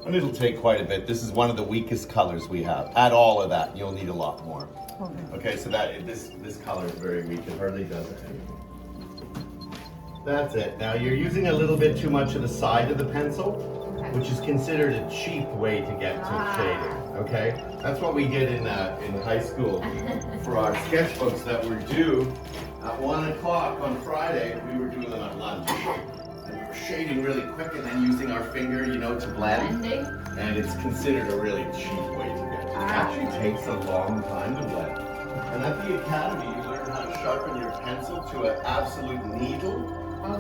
And it'll take quite a bit. This is one of the weakest colors we have. Add all of that, you'll need a lot more. Okay, so this color is very weak. It hardly does anything. That's it. Now you're using a little bit too much of the side of the pencil, which is considered a cheap way to get to shading. Okay, that's what we did in high school for our sketchbooks that were due at 1 o'clock on Friday. We were doing them at lunch. And we were shading really quick and then using our finger, you know, to blend. And it's considered a really cheap way to get to. It actually takes a long time to blend. And at the academy, you learn how to sharpen your pencil to an absolute needle.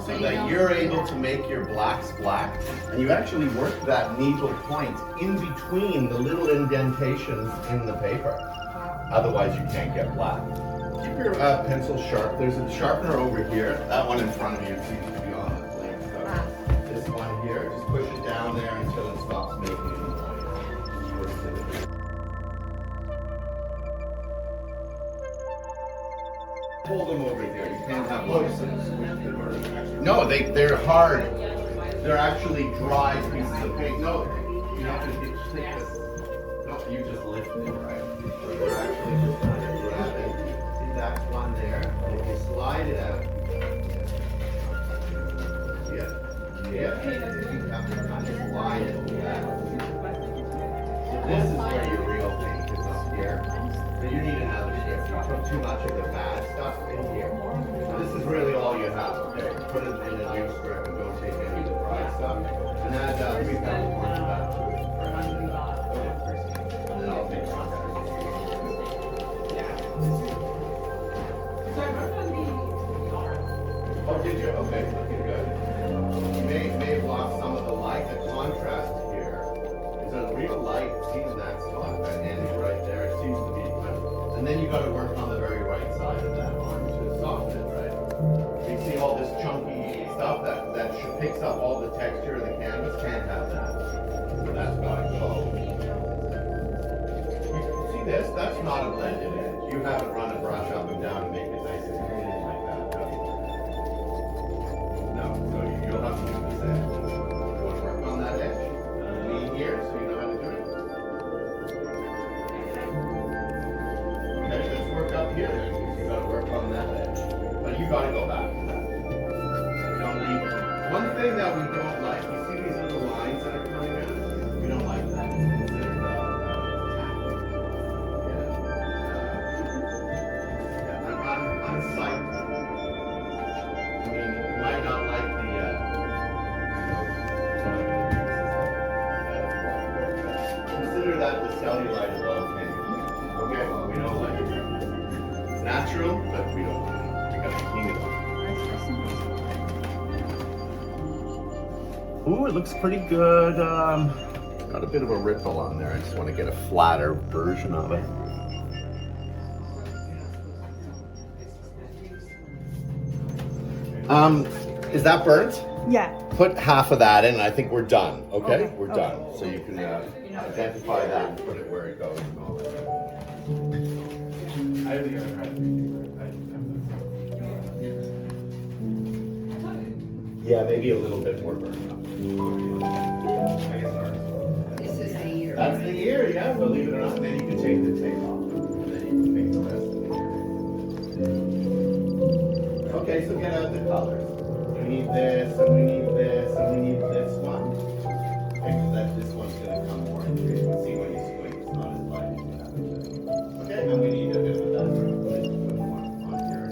So that you're able to make your blacks black, and you actually work that needle point in between the little indentations in the paper. Otherwise you can't get black. Keep your pencil sharp. There's a sharpener over here. That one in front of you seems to be on the blade. So this one here, just push it down there until it stops making any noise. Hold them over here. You can't have loads. No, they're hard. They're actually dry pieces of paint. No, you have to take this. No, you just lift it, right? So you're actually just kind of grabbing. See, that's one there. And if you slide it out. Yeah. You have to kind of slide it back. This is where your real paint is up here. So you need another strip. You took too much of the bad stuff in here. So this is really all you have. Okay, put it in a new strip and don't take any of the dry stuff. And add 3 peppercorns to that too. And then I'll take one. Oh, did you? Okay, looking good. You may have lost some of the light. The contrast here is a real light. See that spot, that end right there. It seems to be. And then you got to work on the very right side of that arm to soften it, right? You see all this chunky stuff that picks up all the texture of the canvas, can't have that. So that's got to go. See this? That's not a blended edge. You haven't run a brush up and down and make it nice and clean like that. No, so you'll have to do this edge. You want to work on that edge? Lean here so you know how to do it. Okay, let's work up here. You got to work on that edge. But you got to go back to that. You don't leave. One thing that we don't like, you see these little lines that are coming out? We don't like that. It's considered unsightly. I mean, you might not like the consider that the cellulite above thing. Okay, we don't like it. It's natural, but we don't like it. We gotta clean it up. Ooh, it looks pretty good. Got a bit of a ripple on there. I just want to get a flatter version of it. Is that burnt? Yeah. Put half of that in, and I think we're done. Okay? We're done. So you can identify that and put it where it goes and all that. Yeah, maybe a little bit more burnt up. That's the ear, yeah, believe it or not. Then you can take the tape off. And then you can make the rest of it. Okay, so get out the colors. We need this, and we need this, and we need this one. Okay, so that this one's going to come more into it. You can see when you squint, it's not as light as you have it. Okay, and we need a bit of that. Put more on here.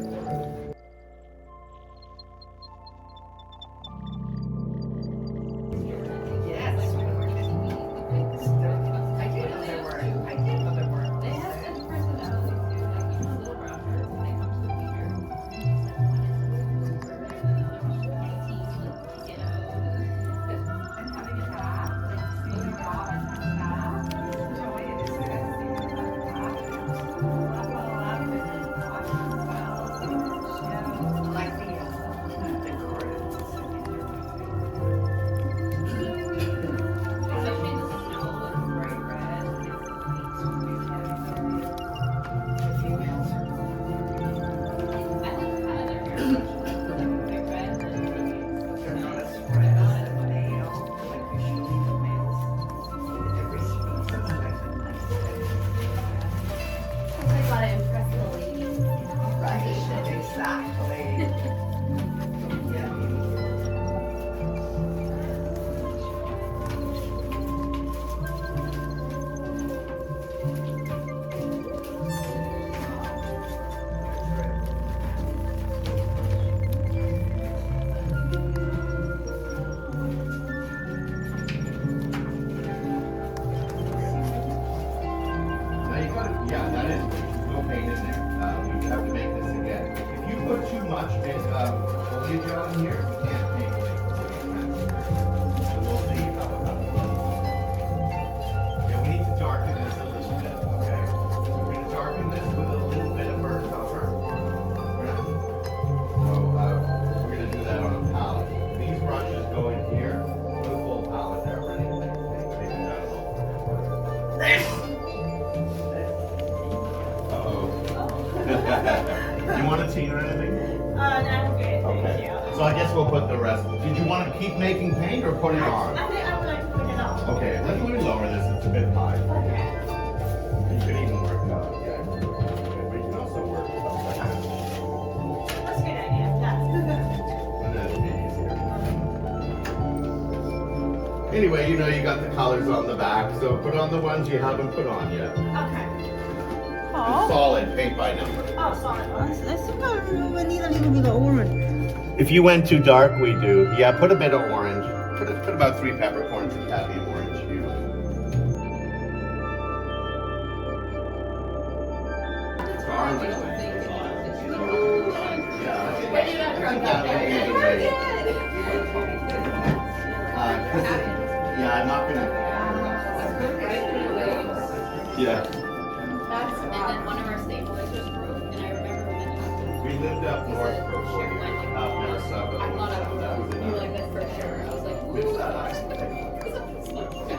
we'll put the rest. Did you want to keep making paint or put it on? I think I would like to put it on. Okay, let me lower this. It's a bit high. Okay. You could even work it out. Yeah, but you can also work it out like that. That's a good idea. That's And then it'll be easier. Anyway, you know you got the colors on the back, so put on the ones you haven't put on yet. okay. It's solid, paint by number. Oh, solid. I think I need a little bit of orange. If you went too dark, we do. Yeah, put a bit of orange. Put about 3 peppercorns and Kathy of orange hue. Yeah, I'm not gonna. Yeah. And then one of our stabilizers broke, and I remember we talked to We lived up north for 40 years. I thought I would do like this for sure. I was like, woo!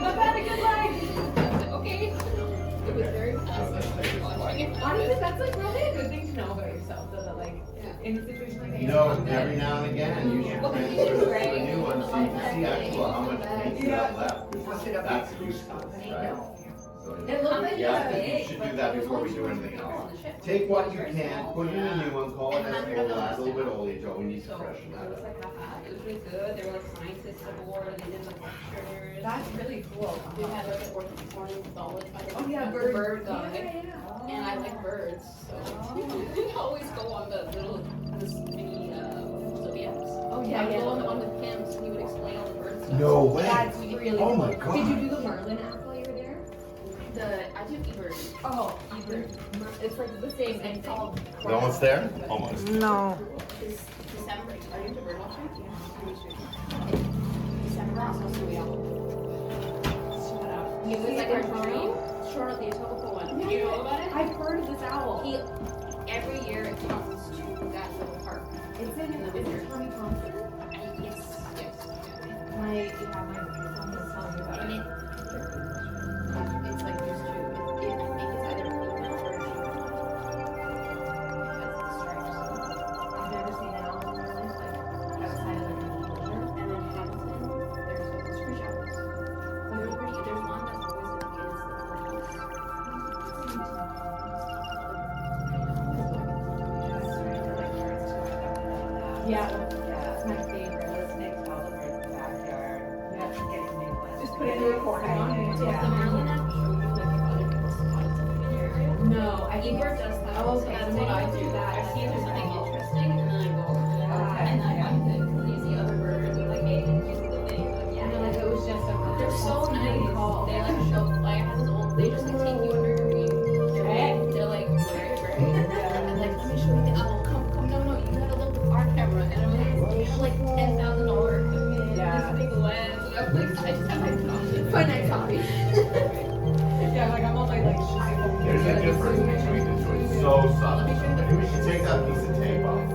I've had a good life. I was like, okay. It was very fascinating watching it. Honestly, that's like really a good thing to know about yourself, though, that like in a situation like that. You know, every now and again, you should transfer to a new one so you can see actually how much paint you have left. That's useful, right? It looked like Yeah, it you was should big. do that before we do anything else. Take what you can, put in a new one, call it as old, add a little bit old, Joe, we need to freshen that It was up. like half-half. It was really good. They were like scientists aboard, and they did like lectures. That's really cool. We had like an orange solid. Oh yeah, bird bird guy. Yeah. And I like birds, so we always go on the little this mini zodiacs. Oh I yeah, would yeah. go on the one with Pam, so he would explain all the bird stuff. No way. That's really Oh cool. my God. Did you do the Merlin app while you were there? I do eBird. Oh, it's like the same thing. It's all We're almost there? Almost. No. Is December? Are you into bird watching? December is supposed to be out. Shut up. It was like our dream. Short of the utopical one. Do you know about it? I've heard of this owl. He every year it comes to that little park. It's in In the is winter. it Tommy Thompson? Yes, yes. My son was telling me about And it. it's like there's two. I think it's either female or a female. Has the stripes. I've never seen an owl in my life, like outside of the enclosure. And then Hamilton, there's like the screw owls. They're pretty. There's one that's always with Yeah, that's my favorite. Let's make all the birds in the backyard. We have to get a new one. Just put a new recording on it. So the Merlin app show you like if other people spotted something in your area. No, I think eBird does that. Oh, So okay. that's So what I maybe do. do that. I see if there's something interesting, and then I go over there. Okay. And I find it because you see other birds and like, hey, did you see the thing? Like, And then like it was just a. they're so nice. Call. They like show. Like I have this old. They just like take you under your wing. They're like very very. And like let me show you the owl. Come, no, you got a little art camera, and I'm like, you have like $10,000 equipment. Yeah. This big lens. And I'm like, I just have my phone. Fun night copy. Yeah, like I'm on my like shy. There's a difference between the two. It's so subtle. Maybe we should take that piece of tape off.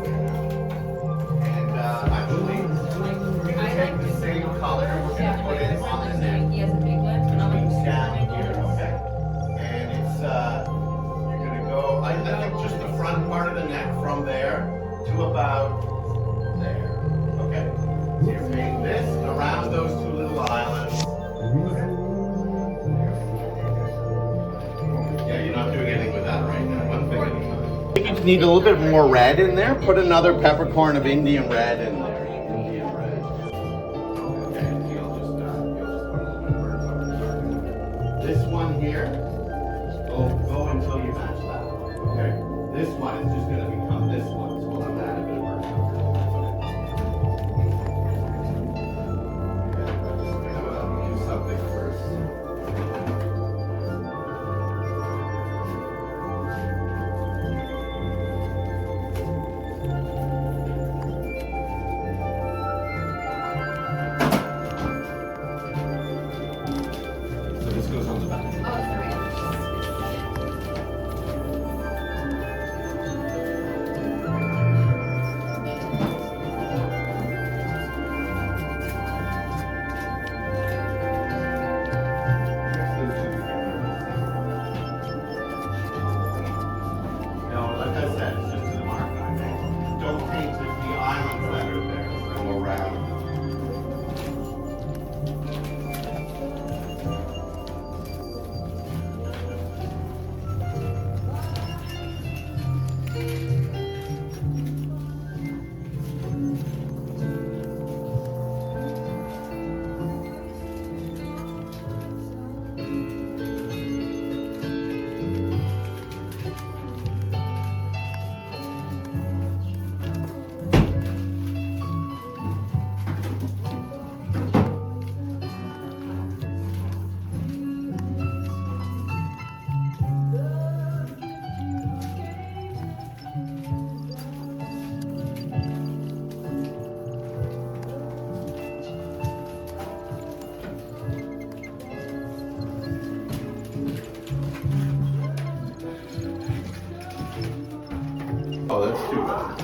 And actually, we're gonna take the same color, we're gonna put it on the neck. He has a big lens, and I'm Between like, scan here, okay? And it's, you're gonna go, I think just the front part of the neck from there to about there, okay? So you're painting this around those two little islands. Yeah, you're not doing anything with that right now, one thing at a time. I think you just need a little bit more red in there, put another peppercorn of Indian red in there. Indian red. Okay, you'll just put a little bit of birds over there. This one here, go until you match that one, okay? This one is just gonna become this one, so we'll have to add a bit of birds over there. Okay, I'm just gonna do something first. So this goes on the back. oh, sorry. too bad.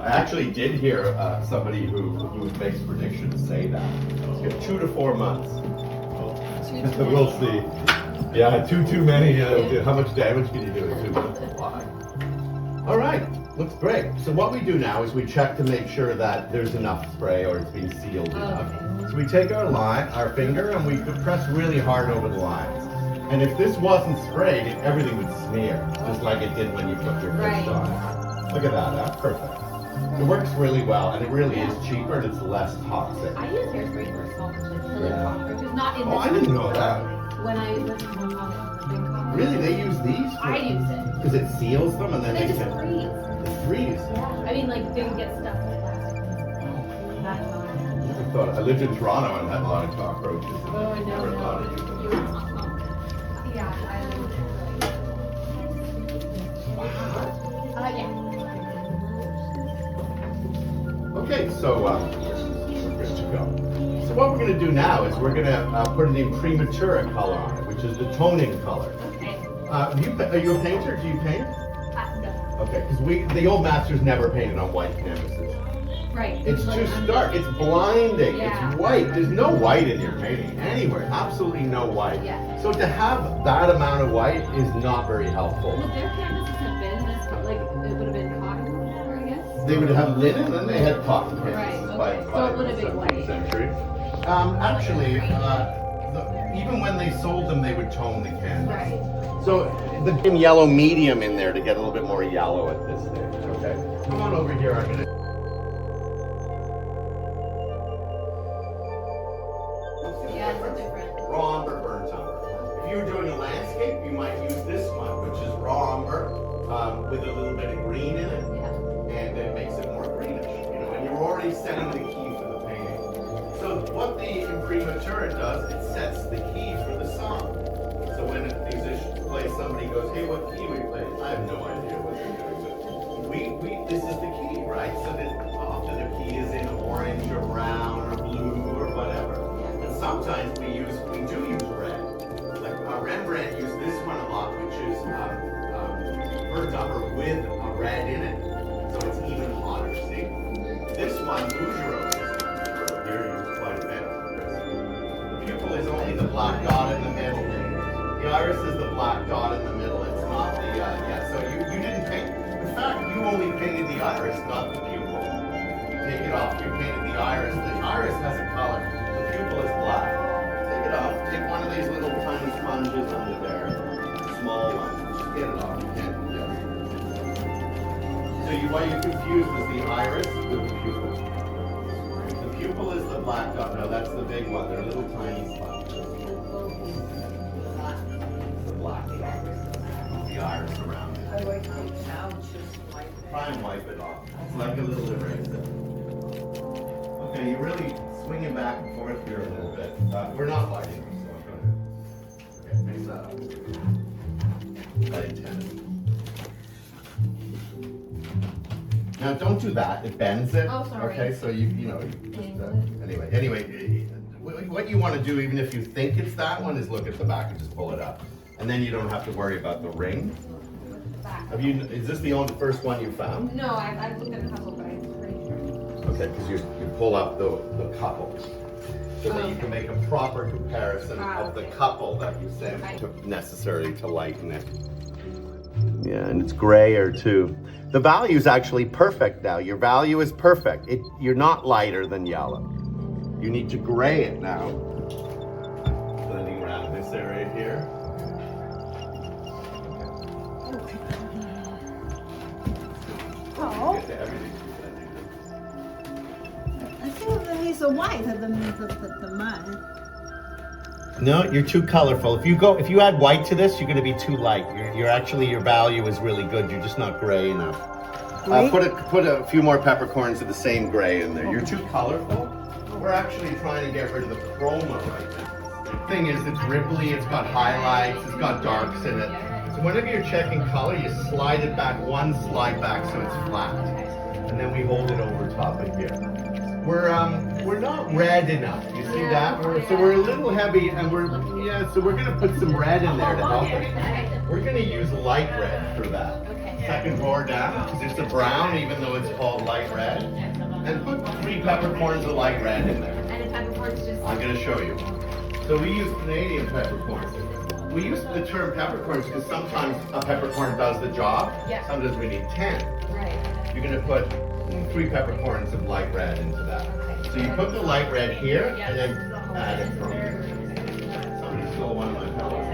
I actually did hear somebody who makes predictions say that. 2 to 4 months. We'll see. Yeah, too many. How much damage can you do in 2 months? Why? All right, looks great. So what we do now is we check to make sure that there's enough spray or it's being sealed enough. So we take our finger, and we press really hard over the lines. And if this wasn't sprayed, everything would smear, just like it did when you put your fish on. Look at that, that's perfect. It works really well, and it really is cheaper, and it's less toxic. I use hairspray for myself, like killing cockroaches. Not in Oh, I didn't know that. When I lived in Hong Kong, big cockroaches. Really, they use these? I use it. Because it seals them, and then They they just can freeze. freeze. Yeah. I mean, like they get stuck in the plastic. That's fine. I lived in Toronto and had a lot of cockroaches. Oh, I know. Never thought of You using were them. in Hong Kong. Yeah, I lived yeah. Okay, so we're good to go. So what we're going to do now is we're going to put an imprimatura color on it, which is the toning color. Okay. Are you a painter? Do you paint? No. Okay, because the old masters never painted on white canvases. Right. It's like, too stark. It's blinding. Yeah. It's white. There's no white in your painting anywhere. Absolutely no white. Yeah. So to have that amount of white is not very helpful. Would their canvases have been this, like, it would have been cotton, I guess? They would have linen, and they had cotton canvases Right, by okay. So by it would have the been 17th white. century. Actually, even when they sold them, they would tone the canvas. Right. So the yellow medium in there to get a little bit more yellow at this stage. Okay. Come on over here. I'm gonna. Yeah, it's a different. Raw umber, burnt umber. If you were doing a landscape, you might use this one, which is raw umber with a little bit of green in it, Yeah. and it makes it more greenish. You know, and you're already setting the key for the painting. So what the imprimatura does, it sets the key for the song. So when a musician plays, somebody goes, "Hey, what key we play?" I have no idea what they're doing, but this is the key, right? So that often the key is in orange or brown or blue or whatever. And sometimes we do use red. Like Rembrandt used this one a lot, which is burnt umber with a red in it, so it's even hotter. See, this one, Bouguereau, here used quite a bit. The pupil is only the black dot in the middle. The iris is the black dot in the middle. It's not the So you didn't paint. In fact, you only painted the iris, not the pupil. Take it off. You painted the iris. The iris has a color. The pupil is black. Take it off. Take one of these little tiny sponges under there. Small one. Just get it off. You can't do that. So what you confused is the iris with the pupil. The pupil is the black dot. No, that's the big one. They're little tiny sponges. The black dot. The iris around it. I like to now just wipe it. Try and wipe it off. It's like a little eraser. Okay, you're really swinging back and forth here a little bit. We're not lighting, so I'm going to mix that up. I intended. Now don't do that. It bends it. Oh, sorry. Okay, so anyway, what you want to do, even if you think it's that one, is look at the back and just pull it up, and then you don't have to worry about the ring. Is this the first one you found? No, I've looked at a couple, but I'm pretty sure. Okay, because you pull up the couple, so that you can make a proper comparison of the couple that you sent necessarily to lighten it. Yeah, and it's grayer too. The value is actually perfect now. Your value is perfect. You're not lighter than yellow. You need to gray it now. Blending around this area here. Oh, Get to everything. I think that he's white, the man. No, you're too colorful. If you add white to this, you're going to be too light. Your value is really good. You're just not gray enough. Put a few more peppercorns of the same gray in there. You're too colorful. We're actually trying to get rid of the chroma right now. The thing is, it's ripply, it's got highlights, it's got darks in it. So whenever you're checking color, you slide it back, one slide back so it's flat. And then we hold it over top of here. We're not red enough. You see that? So we're a little heavy, and so we're gonna put some red in there to help it. We're gonna use light red for that. Okay. second drawer down, because it's a brown, even though it's called light red. And put 3 peppercorns of light red in there. And the peppercorns just. I'm going to show you. So we use Canadian peppercorns. We use the term peppercorns because sometimes a peppercorn does the job. Yeah. Sometimes we need 10. Right. You're going to put 3 peppercorns of light red into that. Okay. So you put the light red here and then add it from here. Somebody stole one of my pillows.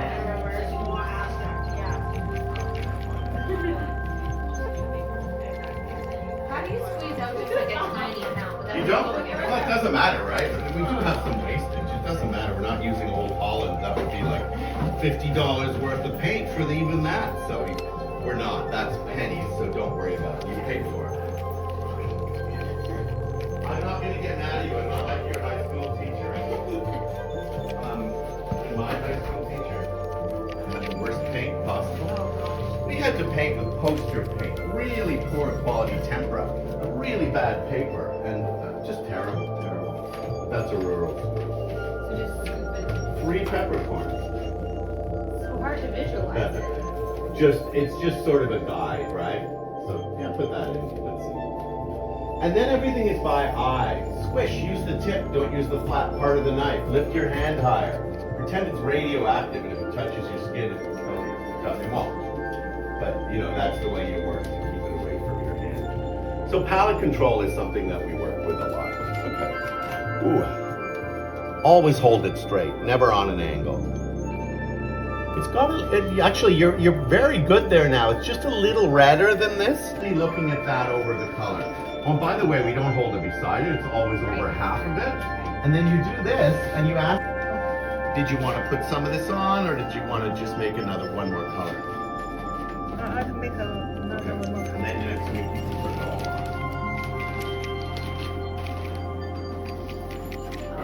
How do you squeeze out just like a tiny amount? without You don't? going everywhere? Well, it doesn't matter, right? I mean, we do have some wastage. It doesn't matter. We're not using Old Holland. That would be like $50 worth of paint for even that. So we're not. That's pennies, so don't worry about it. You paid for it. I'm not going to get mad at you. I'm not like your high school teacher. My high school teacher had the worst paint possible. We had to paint with poster paint, really poor quality tempera, really bad paper, and just terrible, terrible. That's a rural. So just scoop it. 3 peppercorns. So hard to visualize it. It's just sort of a guide, right? So yeah, put that in. Let's see. And then everything is by eye. Squish. Use the tip. Don't use the flat part of the knife. Lift your hand higher. Pretend it's radioactive, and if it touches your skin, it won't. But you know that's the way you work to keep it away from your hand. So palette control is something that we work with a lot. Okay. Ooh. Always hold it straight, never on an angle. It's got actually you're very good there now. It's just a little redder than this. Looking at that over the color. Oh, by the way, we don't hold it beside it. It's always over half of it. And then you do this and you ask, did you want to put some of this on, or did you want to just make one more color? I can make another one more. And then next week you can put it all on. All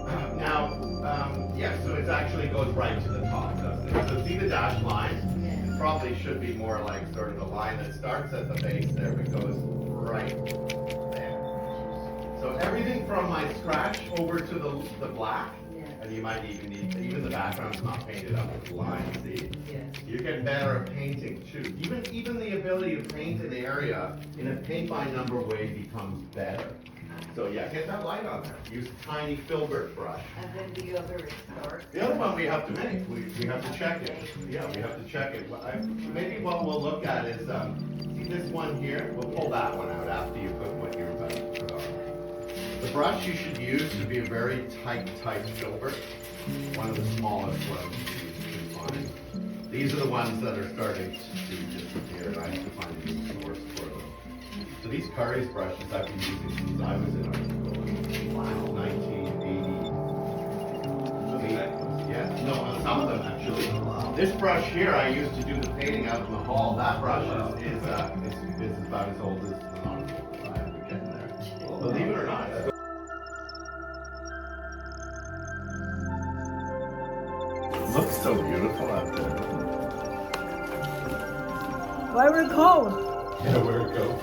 right. Now, yeah, so it actually goes right to the top, doesn't it? So see the dashed line? It probably should be more like sort of a line that starts at the base there, but goes right there. So everything from my scratch over to the black, and you might even the background's not painted up with lines, see? You're getting better at painting too. Even the ability to paint an area in a paint by number way becomes better. So yeah, get that light on there. Use a tiny filbert brush. And then the other is dark. The other one we have to make. We have to check it. Yeah, we have to check it. Maybe what we'll look at is see this one here. We'll pull that one out after you put what you're about to put on. The brush you should use should be a very tight filbert. One of the smallest ones you can find. These are the ones that are starting to disappear, and I have to find a new source for them. So these Curry's brushes I've been using since I was in high school. Wow. 1980. Yeah, no, some of them actually. This brush here I used to do the painting out in the hall. That brush is about as old as the non-focal. I have to get in there. Believe it or not. It looks so beautiful out there. Why we're cold? Yeah, where it goes.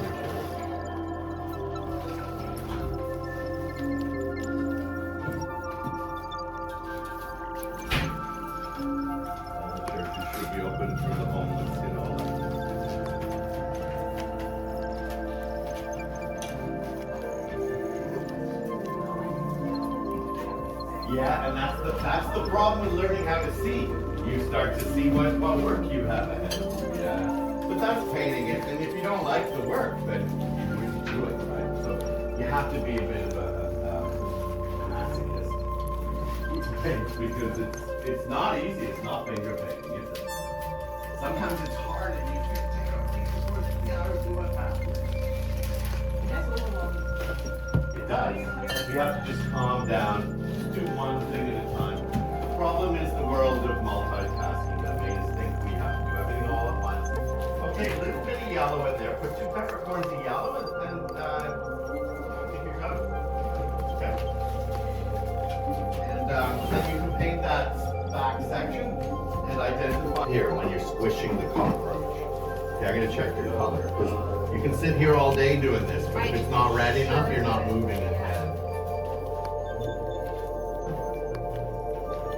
All the churches should be open for the homeless and all that. Yeah, and that's the problem with learning how to see. You start to see what work you have ahead. Yeah. But that's painting it, and if you don't like the work, then you wouldn't do it, right? So you have to be a bit of a masochist to paint, because it's not easy. It's not finger painting, is it? Sometimes it's hard, and you can't take out things you gotta do it fast. It does. You have to just calm down, just do one thing at a time. The problem is the world of multitasking that made us think we have to do everything all at once. Okay, a little bit of yellow in there. Put 2 peppercorns of yellow and take your gun. Okay. And then you can paint that back section and identify here when you're squishing the cockroach. Okay, I'm going to check your color. Because you can sit here all day doing this, but if it's not red enough, you're not moving it.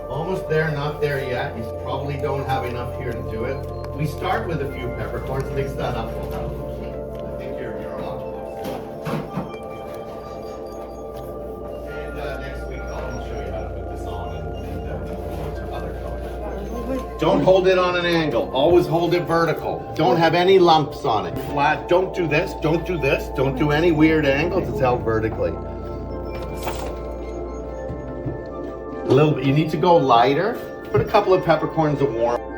Almost there, not there yet. You probably don't have enough here to do it. We start with a few peppercorns, mix that up. I think you're on. And next week I'll show you how to put this on and go to other colors. Don't hold it on an angle. Always hold it vertical. Don't have any lumps on it. Flat. Don't do this. Don't do this. Don't do any weird angles. It's held vertically. A little. You need to go lighter. Put a couple of peppercorns to warm.